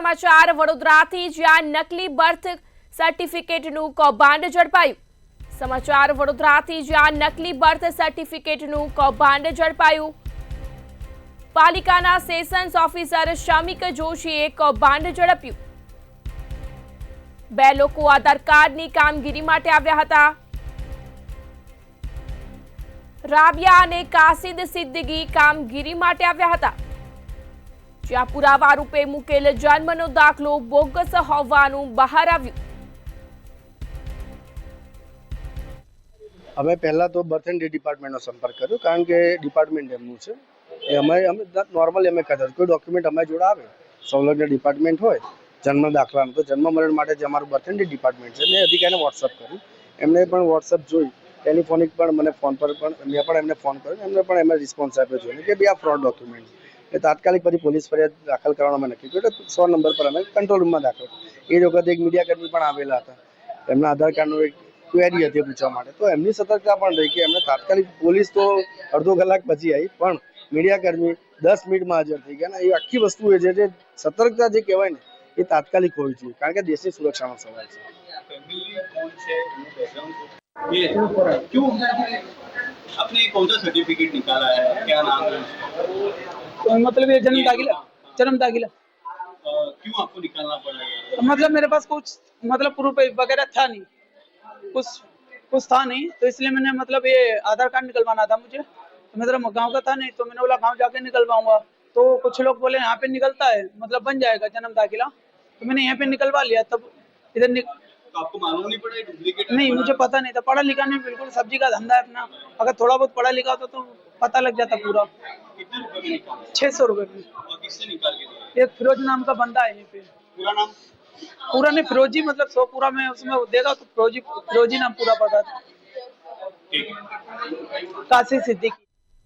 સમાચાર વડોદરાથી, જ્યાં નકલી બર્થ સર્ટિફિકેટનું કૌભાંડ ઝડપાયું। સમાચાર વડોદરાથી, જ્યાં નકલી બર્થ સર્ટિફિકેટનું કૌભાંડ ઝડપાયું। પાલિકાના સેશન્સ ઓફિસર શમિક જોશીએ કૌભાંડ ઝડપ્યું। બે લોકો આધાર કાર્ડની કામગીરી માટે આવ્યા હતા। રાબિયા અને કાસિદ સિદ્દીકી કામગીરી માટે આવ્યા હતા, જ્યાં પુરાવા રૂપે મૂકેલ જન્મનો દાખલો બોગસ હોવાનું બહાર આવ્યું। અમે પહેલા તો બર્થ એન્ડ ડેથ ડિપાર્ટમેન્ટનો સંપર્ક કર્યો, કારણ કે ડિપાર્ટમેન્ટ એમનું છે એ અમે નોર્મલી અમે કહેતા કોઈ ડોક્યુમેન્ટ અમારી જોડે આવે સંલગ્ન ડિપાર્ટમેન્ટ હોય જન્મ દાખલાનું, તો જન્મ મરણ માટે જે અમારું બર્થ એન્ડ ડેથ ડિપાર્ટમેન્ટ છે મેં અધિકારીને વોટ્સઅપ કર્યું। એમને પણ વોટ્સઅપ જોઈ, ટેલિફોનિક પણ મને ફોન પર પણ મેં પણ એમને ફોન કર્યો, એમને પણ એમને રિસ્પોન્સ આપ્યો છે કે ભાઈ આ ફ્રોડ ડોક્યુમેન્ટ છે। એ તાત્કાલિક પછી પોલીસ ફરિયાદ દાખલ કરવાનું અમે નક્કી કર્યું, એટલે 100 નંબર પર અમે કંટ્રોલ રૂમમાં દાખલ કર્યો। એ વખતે એક મીડિયા કર્મી પણ આવેલા હતા, એમના આધાર કાર્ડનું એક ક્વેરી હતી પૂછવા માટે, તો એમની સતર્કતા પણ રહી કે એમને તાત્કાલિક પોલીસ તો અડધો કલાક પછી આવી, પણ મીડિયા કર્મી 10 મિનિટમાં હાજર થઈ ગયા। અને એ આખી વસ્તુ એ છે જે સતર્કતા જે કહેવાય ને એ તાત્કાલિક હોવી જોઈએ, કારણ કે દેશની સુરક્ષાનો સવાલ છે। आपने कौन सा सर्टिफिकेट निकाला है, क्या नाम है? तो मतलब ये जन्म दाखिला क्यों आपको निकालना पड़ा? मतलब मेरे पास कुछ मतलब प्रूफ वगैरह था नहीं, कुछ था नहीं, तो इसलिए मैंने मतलब ये आधार कार्ड निकलवाना था मुझे। तो मेरा गांव का था नहीं, तो मैंने बोला गांव जाके निकलवाऊंगा। तो कुछ लोग बोले यहाँ पे निकलता है, मतलब बन जाएगा जन्म दाखिला, तो मैंने यहाँ पे निकलवा लिया। तब इधर तो आपको मालूम नहीं पड़ा डुप्लीकेट? नहीं, मुझे पता नहीं था, पढ़ा लिखा नहीं, बिल्कुल सब्जी का धंधा है अपना। अगर थोड़ा बहुत पढ़ा लिखा होता तो पता लग जाता पूरा। कितने रुपए में निकाला? 600 रुपए में। और किससे निकाल के दिया? एक फिरोज नाम का बंदा है यहीं पे। पूरा नाम? पूरा नहीं, फिरोजी, मतलब 100 पूरा में उसमें देगा तो फिरोजी नाम पूरा पड़ा था। ठीक है। कासिद सिद्दीकी।